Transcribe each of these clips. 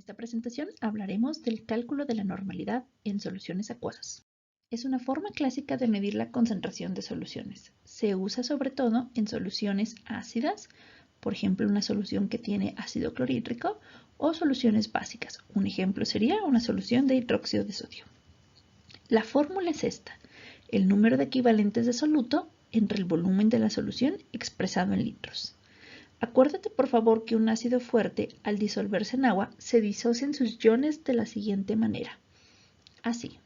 esta presentación hablaremos del cálculo de la normalidad en soluciones acuosas. Es una forma clásica de medir la concentración de soluciones. Se usa sobre todo en soluciones ácidas, por ejemplo, una solución que tiene ácido clorhídrico, o soluciones básicas. Un ejemplo sería una solución de hidróxido de sodio. La fórmula es esta: el número de equivalentes de soluto entre el volumen de la solución expresado en litros. Acuérdate por favor que un ácido fuerte, al disolverse en agua, se disocia en sus iones de la siguiente manera. Así.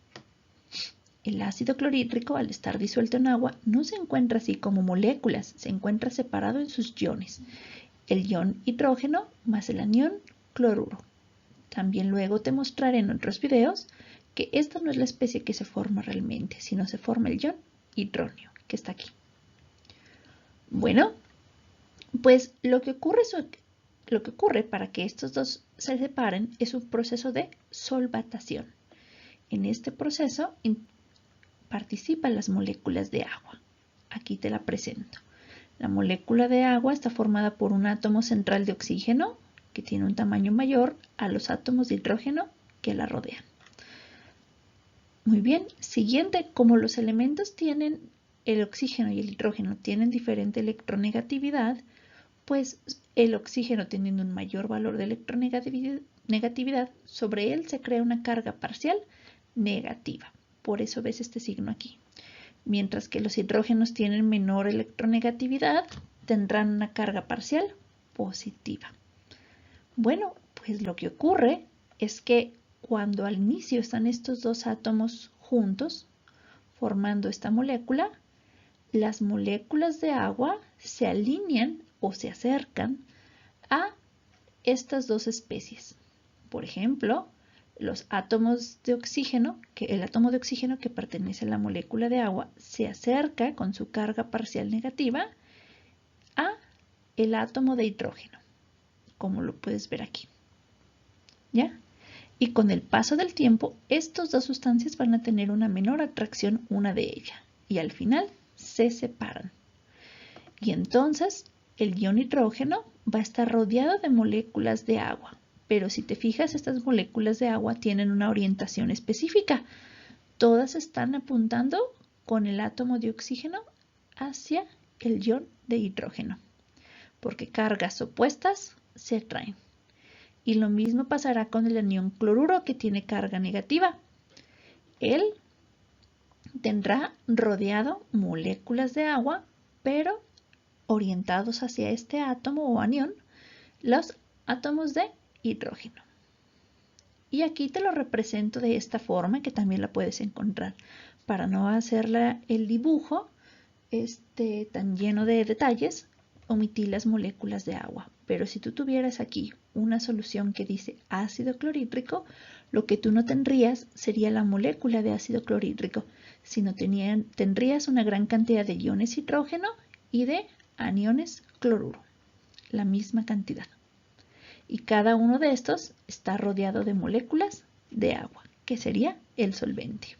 El ácido clorhídrico, al estar disuelto en agua, no se encuentra así como moléculas, se encuentra separado en sus iones. El ion hidrógeno más el anión cloruro. También luego te mostraré en otros videos que esta no es la especie que se forma realmente, sino se forma el ion hidronio, que está aquí. Bueno, pues lo que ocurre para que estos dos se separen es un proceso de solvatación. En este proceso participan las moléculas de agua. Aquí te la presento. La molécula de agua está formada por un átomo central de oxígeno, que tiene un tamaño mayor a los átomos de hidrógeno que la rodean. Muy bien, siguiente, como los elementos tienen, el oxígeno y el hidrógeno tienen diferente electronegatividad, pues el oxígeno, teniendo un mayor valor de electronegatividad, sobre él se crea una carga parcial negativa. Por eso ves este signo aquí. Mientras que los hidrógenos tienen menor electronegatividad, tendrán una carga parcial positiva. Bueno, pues lo que ocurre es que cuando al inicio están estos dos átomos juntos, formando esta molécula, las moléculas de agua se alinean o se acercan a estas dos especies. Por ejemplo, los átomos de oxígeno, el átomo de oxígeno que pertenece a la molécula de agua se acerca con su carga parcial negativa a el átomo de hidrógeno, como lo puedes ver aquí. ¿Ya? Y con el paso del tiempo, estas dos sustancias van a tener una menor atracción una de ellas y al final se separan. Y entonces el ion hidrógeno va a estar rodeado de moléculas de agua. Pero si te fijas, estas moléculas de agua tienen una orientación específica. Todas están apuntando con el átomo de oxígeno hacia el ion de hidrógeno, porque cargas opuestas se atraen. Y lo mismo pasará con el anión cloruro, que tiene carga negativa. Él tendrá rodeado moléculas de agua, pero orientados hacia este átomo o anión, los átomos de hidrógeno. Y aquí te lo represento de esta forma, que también la puedes encontrar. Para no hacer el dibujo tan lleno de detalles, omití las moléculas de agua. Pero si tú tuvieras aquí una solución que dice ácido clorhídrico, lo que tú no tendrías sería la molécula de ácido clorhídrico, sino tendrías una gran cantidad de iones hidrógeno y de aniones cloruro, la misma cantidad. Y cada uno de estos está rodeado de moléculas de agua, que sería el solvente.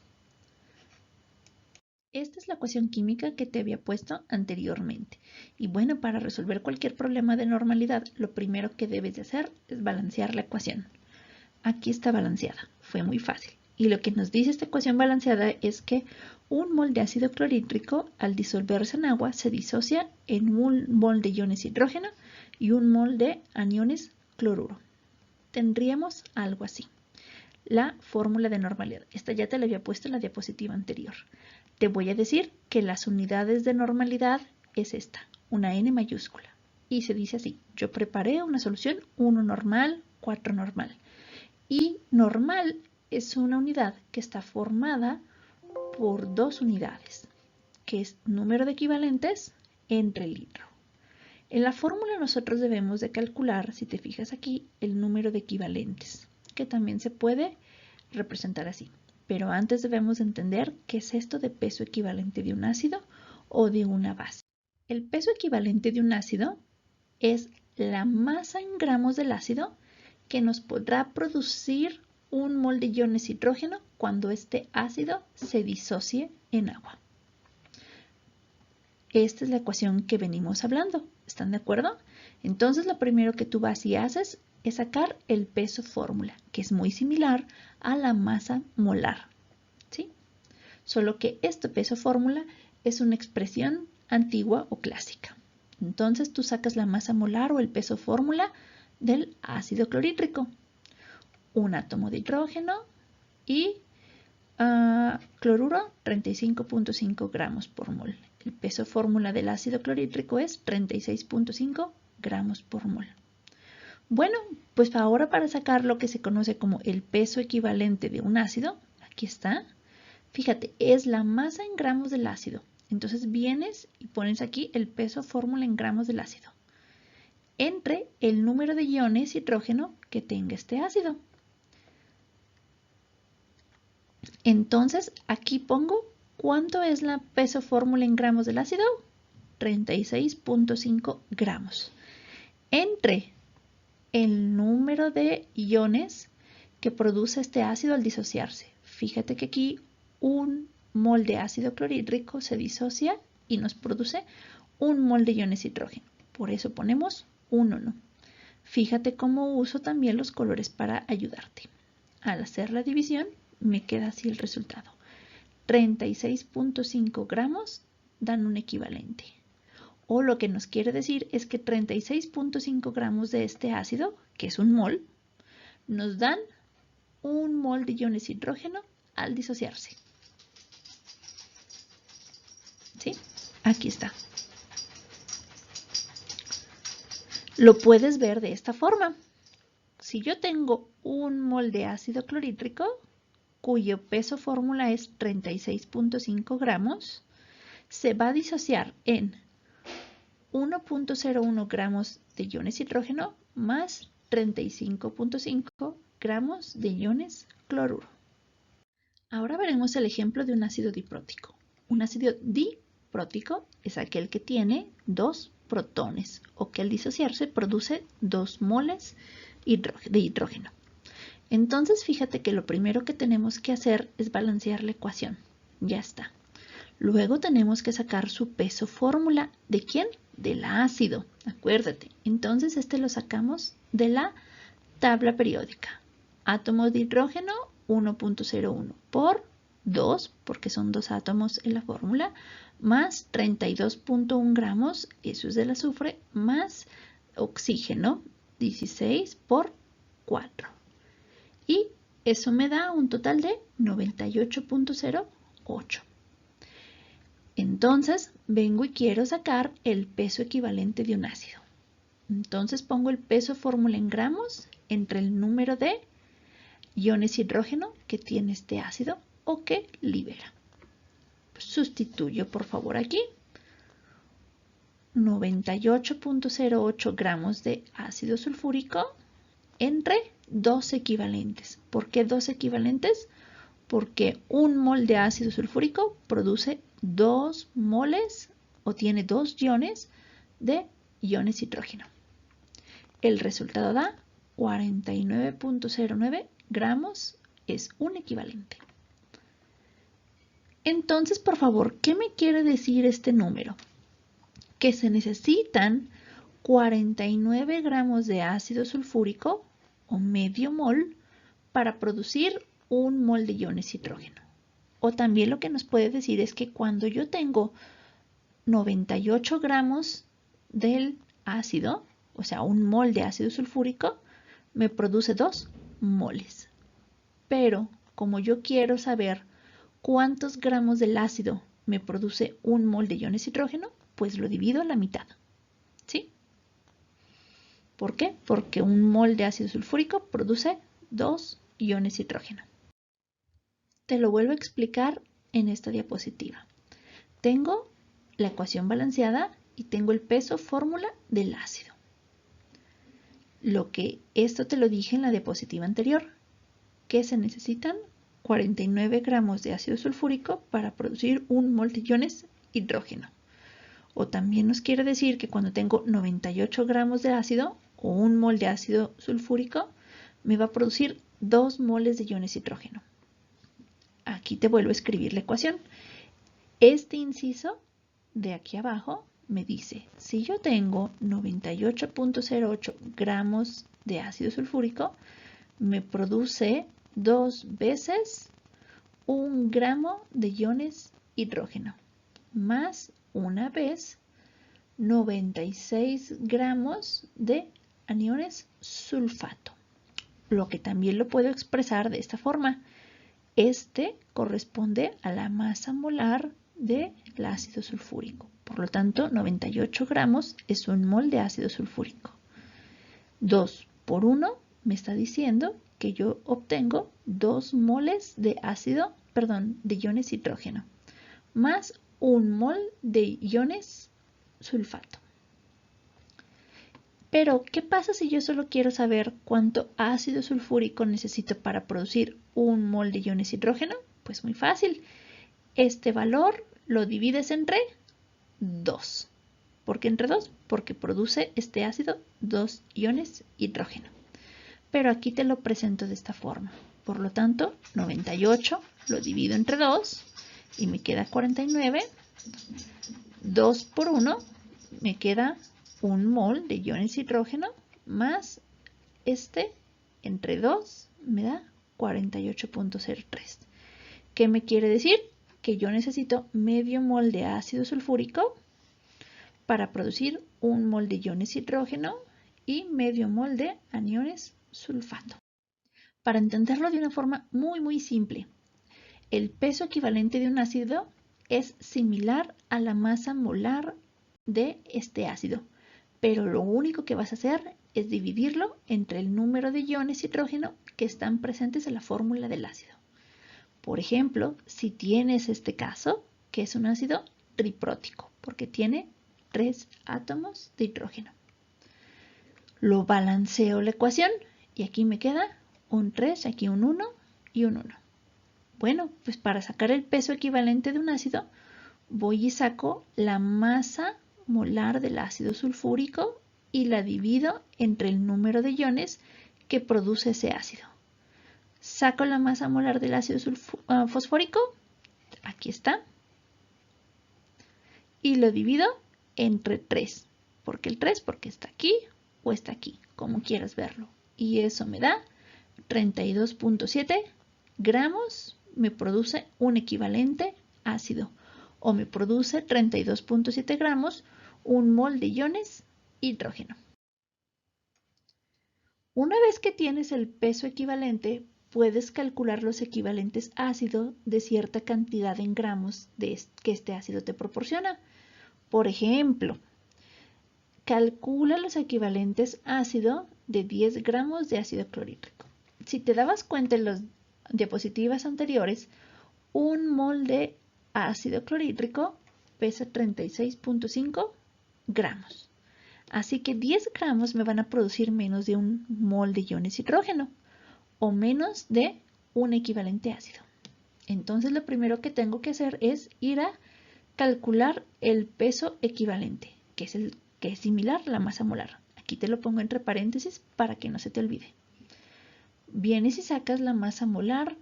Esta es la ecuación química que te había puesto anteriormente. Y bueno, para resolver cualquier problema de normalidad, lo primero que debes de hacer es balancear la ecuación. Aquí está balanceada, fue muy fácil. Y lo que nos dice esta ecuación balanceada es que un mol de ácido clorhídrico, al disolverse en agua, se disocia en un mol de iones hidrógeno y un mol de aniones cloruro. Tendríamos algo así. La fórmula de normalidad. Esta ya te la había puesto en la diapositiva anterior. Te voy a decir que las unidades de normalidad es esta, una n mayúscula. Y se dice así: yo preparé una solución 1 normal, 4 normal. Y normal es una unidad que está formada por dos unidades, que es número de equivalentes entre litro. En la fórmula nosotros debemos de calcular, si te fijas aquí, el número de equivalentes, que también se puede representar así. Pero antes debemos entender qué es esto de peso equivalente de un ácido o de una base. El peso equivalente de un ácido es la masa en gramos del ácido que nos podrá producir un mol de iones hidrógeno cuando este ácido se disocie en agua. Esta es la ecuación que venimos hablando. ¿Están de acuerdo? Entonces, lo primero que tú vas y haces es sacar el peso fórmula, que es muy similar a la masa molar, ¿sí? Solo que este peso fórmula es una expresión antigua o clásica. Entonces tú sacas la masa molar o el peso fórmula del ácido clorhídrico. Un átomo de hidrógeno y cloruro 35.5 gramos por mol. El peso fórmula del ácido clorhídrico es 36.5 gramos por mol. Bueno, pues ahora para sacar lo que se conoce como el peso equivalente de un ácido, aquí está. Fíjate, es la masa en gramos del ácido. Entonces vienes y pones aquí el peso fórmula en gramos del ácido entre el número de iones hidrógeno que tenga este ácido. Entonces aquí pongo ¿cuánto es la peso fórmula en gramos del ácido? 36.5 gramos. Entre el número de iones que produce este ácido al disociarse. Fíjate que aquí un mol de ácido clorhídrico se disocia y nos produce un mol de iones hidrógeno. Por eso ponemos 1. Fíjate cómo uso también los colores para ayudarte. Al hacer la división me queda así el resultado. 36.5 gramos dan un equivalente. O lo que nos quiere decir es que 36.5 gramos de este ácido, que es un mol, nos dan un mol de iones hidrógeno al disociarse. ¿Sí? Aquí está. Lo puedes ver de esta forma. Si yo tengo un mol de ácido clorhídrico, cuyo peso fórmula es 36.5 gramos, se va a disociar en 1.01 gramos de iones hidrógeno más 35.5 gramos de iones cloruro. Ahora veremos el ejemplo de un ácido diprótico. Un ácido diprótico es aquel que tiene 2 protones o que al disociarse produce 2 moles de hidrógeno. Entonces fíjate que lo primero que tenemos que hacer es balancear la ecuación. Ya está. Luego tenemos que sacar su peso fórmula. ¿De quién? Del ácido. Acuérdate. Entonces este lo sacamos de la tabla periódica. Átomos de hidrógeno 1.01 por 2, porque son 2 átomos en la fórmula, más 32.1 gramos, eso es del azufre, más oxígeno 16 por 4. Y eso me da un total de 98.08. Entonces vengo y quiero sacar el peso equivalente de un ácido. Entonces pongo el peso fórmula en gramos entre el número de iones hidrógeno que tiene este ácido o que libera. Sustituyo por favor aquí 98.08 gramos de ácido sulfúrico entre 2 equivalentes. ¿Por qué 2 equivalentes? Porque un mol de ácido sulfúrico produce 2 moles o tiene 2 iones de iones hidrógeno. El resultado da 49.09 gramos, es un equivalente. Entonces, por favor, ¿qué me quiere decir este número? Que se necesitan 49 gramos de ácido sulfúrico o medio mol para producir un mol de iones hidrógeno. O también lo que nos puede decir es que cuando yo tengo 98 gramos del ácido, o sea, un mol de ácido sulfúrico, me produce 2 moles. Pero como yo quiero saber cuántos gramos del ácido me produce un mol de iones hidrógeno, pues lo divido a la mitad. ¿Sí? ¿Por qué? Porque un mol de ácido sulfúrico produce 2 iones hidrógeno. Te lo vuelvo a explicar en esta diapositiva. Tengo la ecuación balanceada y tengo el peso fórmula del ácido. Esto te lo dije en la diapositiva anterior, que se necesitan 49 gramos de ácido sulfúrico para producir un mol de iones hidrógeno. O también nos quiere decir que cuando tengo 98 gramos de ácido o un mol de ácido sulfúrico, me va a producir 2 moles de iones hidrógeno. Aquí te vuelvo a escribir la ecuación. Este inciso de aquí abajo me dice, si yo tengo 98.08 gramos de ácido sulfúrico me produce 2 veces 1 gramo de iones hidrógeno, más una vez 96 gramos de aniones sulfato. Lo que también lo puedo expresar de esta forma. Este corresponde a la masa molar del ácido sulfúrico. Por lo tanto, 98 gramos es un mol de ácido sulfúrico. 2 por 1 me está diciendo que yo obtengo 2 moles de de iones hidrógeno, más 1 mol de iones sulfato. Pero, ¿qué pasa si yo solo quiero saber cuánto ácido sulfúrico necesito para producir 1 mol de iones hidrógeno? Pues muy fácil. Este valor lo divides entre 2. ¿Por qué entre 2? Porque produce este ácido 2 iones hidrógeno. Pero aquí te lo presento de esta forma. Por lo tanto, 98 lo divido entre 2 y me queda 49. 2 por 1 me queda 1 mol de iones hidrógeno más este entre 2 me da 48.03. ¿Qué me quiere decir? Que yo necesito medio mol de ácido sulfúrico para producir 1 mol de iones hidrógeno y medio mol de aniones sulfato. Para entenderlo de una forma muy simple, el peso equivalente de un ácido es similar a la masa molar de este ácido, pero lo único que vas a hacer es dividirlo entre el número de iones hidrógeno que están presentes en la fórmula del ácido. Por ejemplo, si tienes este caso, que es un ácido triprótico, porque tiene 3 átomos de hidrógeno. Lo balanceo la ecuación y aquí me queda un 3, aquí un 1 y un 1. Bueno, pues para sacar el peso equivalente de un ácido, voy y saco la masa molar del ácido sulfúrico y la divido entre el número de iones que produce ese ácido. Saco la masa molar del ácido fosfórico, aquí está, y lo divido entre 3. ¿Por qué el 3? Porque está aquí o está aquí, como quieras verlo. Y eso me da 32.7 gramos, me produce un equivalente ácido. O me produce 32.7 gramos, un mol de iones hidrógeno. Una vez que tienes el peso equivalente, puedes calcular los equivalentes ácido de cierta cantidad en gramos que este ácido te proporciona. Por ejemplo, calcula los equivalentes ácido de 10 gramos de ácido clorhídrico. Si te dabas cuenta en las diapositivas anteriores, un mol de ácido clorhídrico pesa 36.5 gramos. Así que 10 gramos me van a producir menos de 1 mol de iones hidrógeno o menos de un equivalente ácido. Entonces lo primero que tengo que hacer es ir a calcular el peso equivalente, que es similar a la masa molar. Aquí te lo pongo entre paréntesis para que no se te olvide. Vienes y sacas la masa molar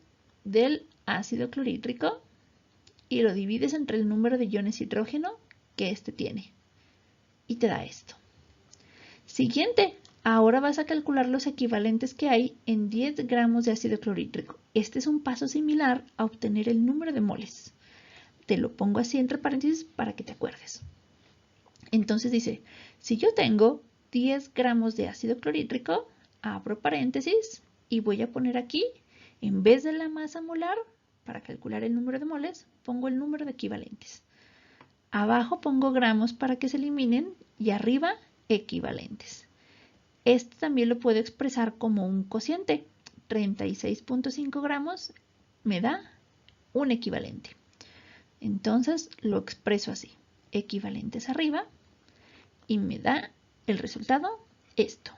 del ácido clorhídrico y lo divides entre el número de iones hidrógeno que este tiene. Y te da esto. Siguiente, ahora vas a calcular los equivalentes que hay en 10 gramos de ácido clorhídrico. Este es un paso similar a obtener el número de moles. Te lo pongo así entre paréntesis para que te acuerdes. Entonces dice, si yo tengo 10 gramos de ácido clorhídrico, abro paréntesis y voy a poner aquí, en vez de la masa molar, para calcular el número de moles, pongo el número de equivalentes. Abajo pongo gramos para que se eliminen y arriba equivalentes. Este también lo puedo expresar como un cociente. 36.5 gramos me da un equivalente. Entonces lo expreso así. Equivalentes arriba y me da el resultado esto.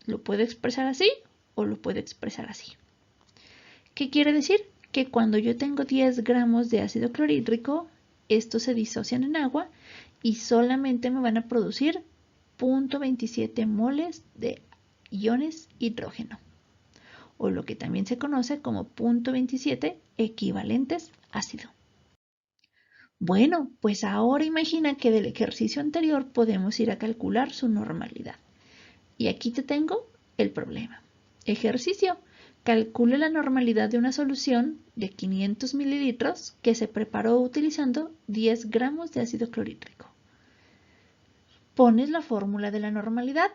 Lo puedo expresar así o lo puedo expresar así. ¿Qué quiere decir? Que cuando yo tengo 10 gramos de ácido clorhídrico, estos se disocian en agua y solamente me van a producir 0.27 moles de iones hidrógeno, o lo que también se conoce como 0.27 equivalentes ácido. Bueno, pues ahora imagina que del ejercicio anterior podemos ir a calcular su normalidad. Y aquí te tengo el problema. Ejercicio. Calcule la normalidad de una solución de 500 mililitros que se preparó utilizando 10 gramos de ácido clorhídrico. Pones la fórmula de la normalidad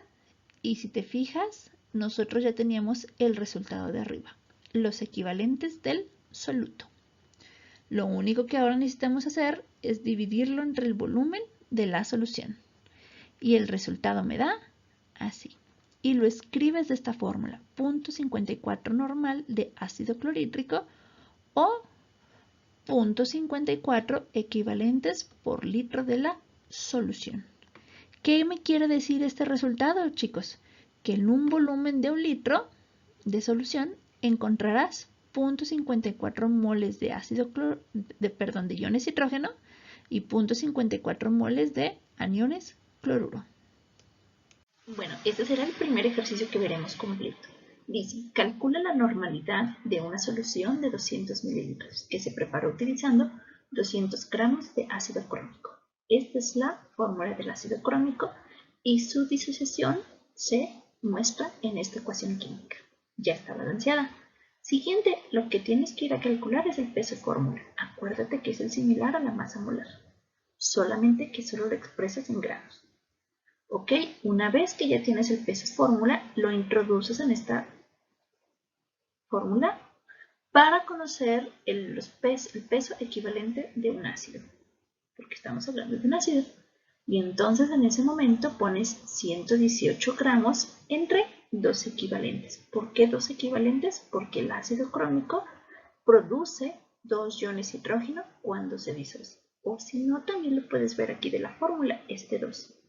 y si te fijas, nosotros ya teníamos el resultado de arriba, los equivalentes del soluto. Lo único que ahora necesitamos hacer es dividirlo entre el volumen de la solución. Y el resultado me da así. Y lo escribes de esta fórmula, 0.54 normal de ácido clorhídrico o 0.54 equivalentes por litro de la solución. ¿Qué me quiere decir este resultado, chicos? Que en un volumen de 1 litro de solución encontrarás 0.54 moles de de iones hidrógeno y 0.54 moles de aniones cloruro. Bueno, este será el primer ejercicio que veremos completo. Dice, calcula la normalidad de una solución de 200 mililitros que se preparó utilizando 200 gramos de ácido crómico. Esta es la fórmula del ácido crómico y su disociación se muestra en esta ecuación química. Ya está balanceada. Siguiente, lo que tienes que ir a calcular es el peso fórmula. Acuérdate que es el similar a la masa molar, solamente que solo lo expresas en gramos. Ok, una vez que ya tienes el peso fórmula, lo introduces en esta fórmula para conocer el peso equivalente de un ácido, porque estamos hablando de un ácido. Y entonces en ese momento pones 118 gramos entre 2 equivalentes. ¿Por qué 2 equivalentes? Porque el ácido crómico produce 2 iones hidrógeno cuando se disocia. O si no, también lo puedes ver aquí de la fórmula, este 2.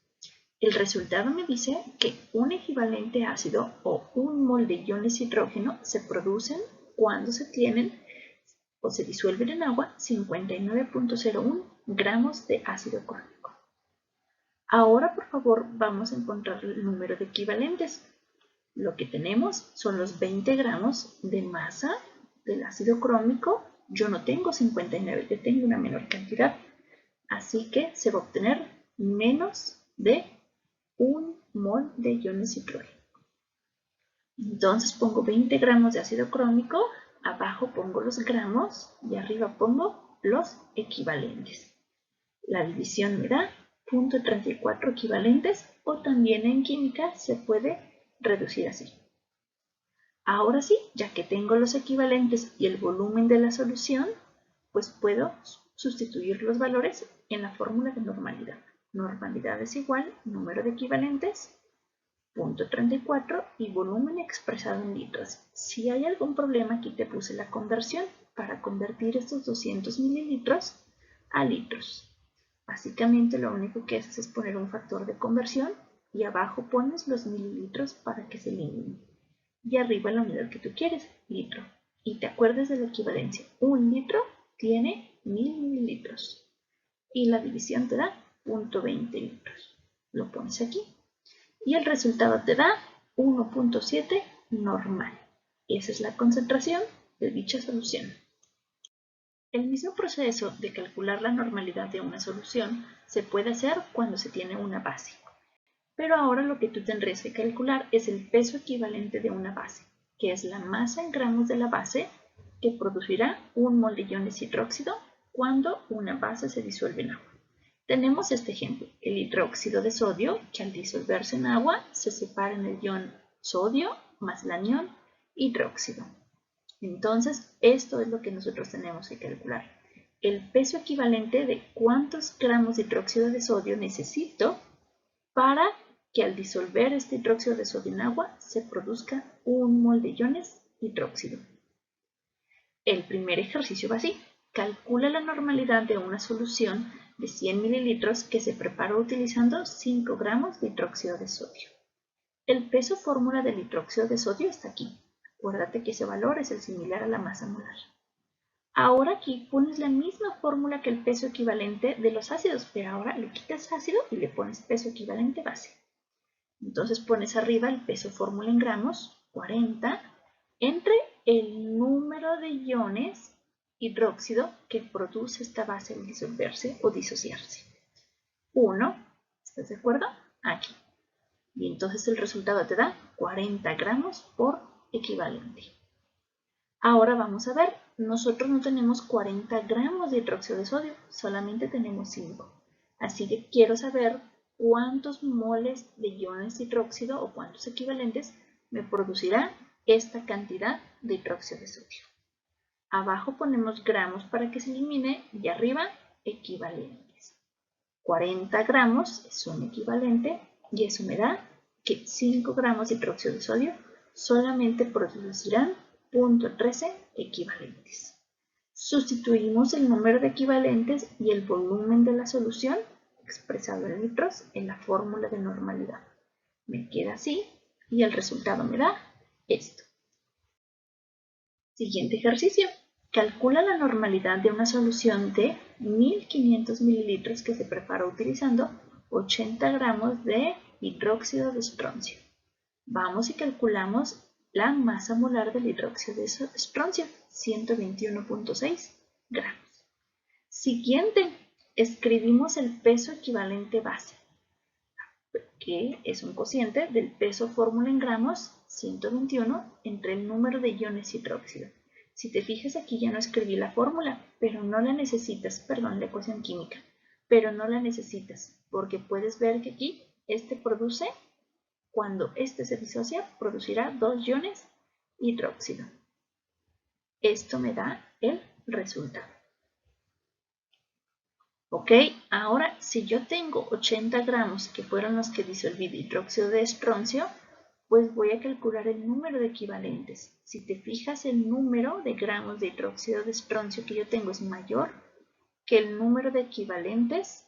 El resultado me dice que un equivalente ácido o un mol de iones hidrógeno se producen cuando se tienen o se disuelven en agua 59.01 gramos de ácido crómico. Ahora, por favor, vamos a encontrar el número de equivalentes. Lo que tenemos son los 20 gramos de masa del ácido crómico. Yo no tengo 59, yo tengo una menor cantidad. Así que se va a obtener menos de 1 mol de iones hidrógeno. Entonces pongo 20 gramos de ácido crómico, abajo pongo los gramos y arriba pongo los equivalentes. La división me da 0.34 equivalentes o también en química se puede reducir así. Ahora sí, ya que tengo los equivalentes y el volumen de la solución, pues puedo sustituir los valores en la fórmula de normalidad. Normalidad es igual número de equivalentes, 0.34 y volumen expresado en litros. Si hay algún problema, aquí te puse la conversión para convertir estos 200 mililitros a litros. Básicamente lo único que haces es poner un factor de conversión y abajo pones los mililitros para que se eliminen. Y arriba la unidad que tú quieres, litro. Y te acuerdas de la equivalencia. 1 litro tiene 1000 mililitros. Y la división te da 0.20 litros. Lo pones aquí. Y el resultado te da 1.7 normal. Esa es la concentración de dicha solución. El mismo proceso de calcular la normalidad de una solución se puede hacer cuando se tiene una base. Pero ahora lo que tú tendrías que calcular es el peso equivalente de una base, que es la masa en gramos de la base que producirá 1 mol de iones hidróxido cuando una base se disuelve en agua. Tenemos este ejemplo, el hidróxido de sodio, que al disolverse en agua se separa en el ion sodio más el anión hidróxido. Entonces, esto es lo que nosotros tenemos que calcular. El peso equivalente de cuántos gramos de hidróxido de sodio necesito para que al disolver este hidróxido de sodio en agua se produzca 1 mol de iones hidróxido. El primer ejercicio va así. Calcula la normalidad de una solución de 100 mililitros que se preparó utilizando 5 gramos de hidróxido de sodio. El peso fórmula del hidróxido de sodio está aquí. Acuérdate que ese valor es el similar a la masa molar. Ahora aquí pones la misma fórmula que el peso equivalente de los ácidos, pero ahora le quitas ácido y le pones peso equivalente base. Entonces pones arriba el peso fórmula en gramos, 40, entre el número de iones hidróxido que produce esta base al disolverse o disociarse. 1, ¿estás de acuerdo? Aquí. Y entonces el resultado te da 40 gramos por equivalente. Ahora vamos a ver, nosotros no tenemos 40 gramos de hidróxido de sodio, solamente tenemos 5. Así que quiero saber cuántos moles de iones de hidróxido o cuántos equivalentes me producirá esta cantidad de hidróxido de sodio. Abajo ponemos gramos para que se elimine y arriba equivalentes. 40 gramos es un equivalente y eso me da que 5 gramos de hidróxido de sodio solamente producirán 0.13 equivalentes. Sustituimos el número de equivalentes y el volumen de la solución, expresado en litros, en la fórmula de normalidad. Me queda así y el resultado me da esto. Siguiente ejercicio. Calcula la normalidad de una solución de 1500 mililitros que se prepara utilizando 80 gramos de hidróxido de estroncio. Vamos y calculamos la masa molar del hidróxido de estroncio, 121.6 gramos. Siguiente, escribimos el peso equivalente base, que es un cociente del peso fórmula en gramos, 121, entre el número de iones hidróxido. Si te fijas aquí ya no escribí la fórmula, pero no la necesitas, perdón, la ecuación química, pero no la necesitas, porque puedes ver que aquí produce, cuando este se disocia, producirá 2 iones hidróxido. Esto me da el resultado. Ok, ahora si yo tengo 80 gramos, que fueron los que disolví de hidróxido de estroncio, pues voy a calcular el número de equivalentes. Si te fijas, el número de gramos de hidróxido de estroncio que yo tengo es mayor que el número de equivalentes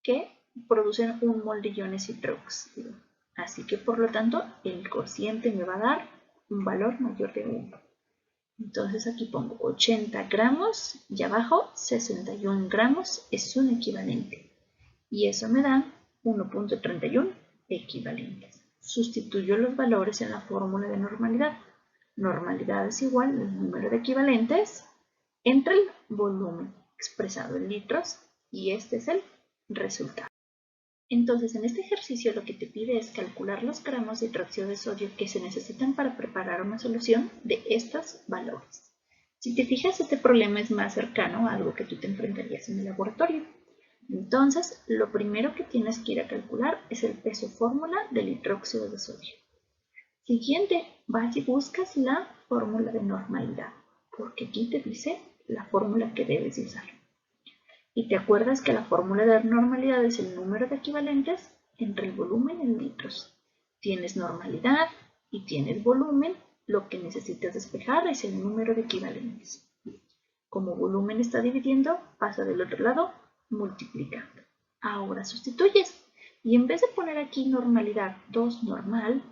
que producen un mol de iones hidróxido. Así que por lo tanto el cociente me va a dar un valor mayor de 1. Entonces aquí pongo 80 gramos y abajo 61 gramos es un equivalente. Y eso me da 1.31 equivalentes. Sustituyo los valores en la fórmula de normalidad. Normalidad es igual al número de equivalentes entre el volumen expresado en litros y este es el resultado. Entonces, en este ejercicio lo que te pide es calcular los gramos de hidróxido de sodio que se necesitan para preparar una solución de estos valores. Si te fijas, este problema es más cercano a algo que tú te enfrentarías en el laboratorio. Entonces, lo primero que tienes que ir a calcular es el peso fórmula del hidróxido de sodio. Siguiente, vas y buscas la fórmula de normalidad, porque aquí te dice la fórmula que debes usar. Y te acuerdas que la fórmula de normalidad es el número de equivalentes entre el volumen en litros. Tienes normalidad y tienes volumen, lo que necesitas despejar es el número de equivalentes. Como volumen está dividiendo, pasa del otro lado multiplicando. Ahora sustituyes y en vez de poner aquí normalidad 2 normal,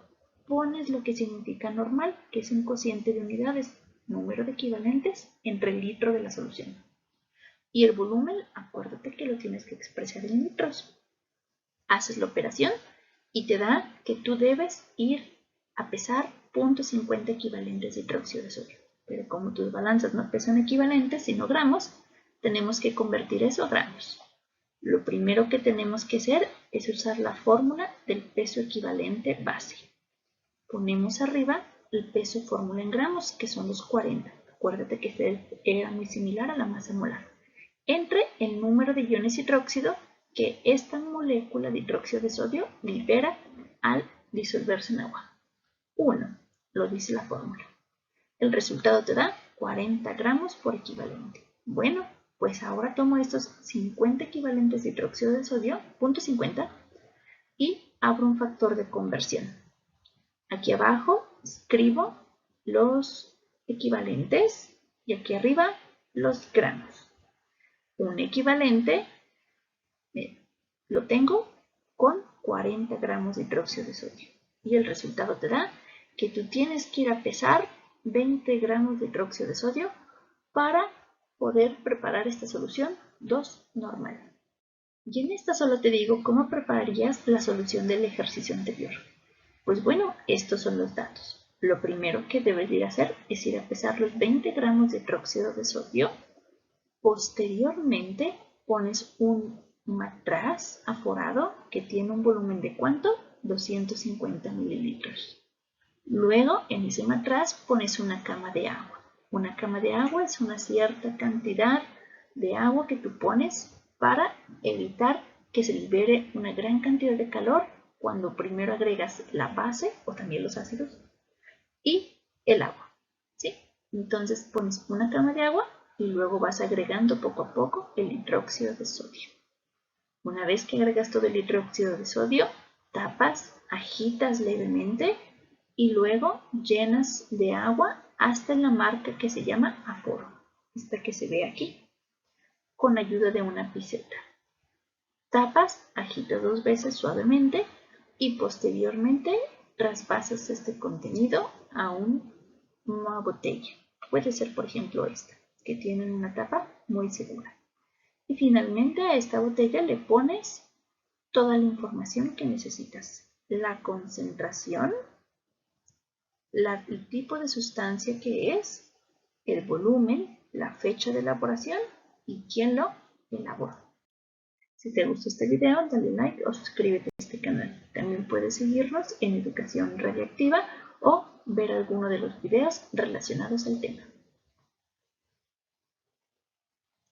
pones lo que significa normal, que es un cociente de unidades, número de equivalentes entre el litro de la solución. Y el volumen, acuérdate que lo tienes que expresar en litros. Haces la operación y te da que tú debes ir a pesar 0.50 equivalentes de hidróxido de sodio. Pero como tus balanzas no pesan equivalentes, sino gramos, tenemos que convertir eso a gramos. Lo primero que tenemos que hacer es usar la fórmula del peso equivalente base. Ponemos arriba el peso fórmula en gramos, que son los 40. Acuérdate que este era muy similar a la masa molar. Entre el número de iones hidróxido que esta molécula de hidróxido de sodio libera al disolverse en agua. 1, lo dice la fórmula. El resultado te da 40 gramos por equivalente. Bueno, pues ahora tomo estos 50 equivalentes de hidróxido de sodio, 0.50, y abro un factor de conversión. Aquí abajo escribo los equivalentes y aquí arriba los gramos. Un equivalente lo tengo con 40 gramos de hidróxido de sodio. Y el resultado te da que tú tienes que ir a pesar 20 gramos de hidróxido de sodio para poder preparar esta solución 2 normal. Y en esta solo te digo cómo prepararías la solución del ejercicio anterior. Pues bueno, estos son los datos. Lo primero que debes ir a hacer es ir a pesar los 20 gramos de hidróxido de sodio. Posteriormente pones un matraz aforado que tiene un volumen de ¿cuánto? 250 mililitros. Luego en ese matraz pones una cama de agua. Una cama de agua es una cierta cantidad de agua que tú pones para evitar que se libere una gran cantidad de calor cuando primero agregas la base o también los ácidos y el agua, ¿sí? Entonces pones una cama de agua y luego vas agregando poco a poco el hidróxido de sodio. Una vez que agregas todo el hidróxido de sodio, tapas, agitas levemente y luego llenas de agua hasta la marca que se llama aforo, esta que se ve aquí, con ayuda de una piseta. Tapas, agitas 2 veces suavemente y posteriormente traspasas este contenido a una botella. Puede ser, por ejemplo, esta, que tiene una tapa muy segura. Y finalmente a esta botella le pones toda la información que necesitas. La concentración, el tipo de sustancia que es, el volumen, la fecha de elaboración y quién lo elaboró. Si te gustó este video, dale like o suscríbete a este canal. También puedes seguirnos en Educación Radiactiva o ver alguno de los videos relacionados al tema.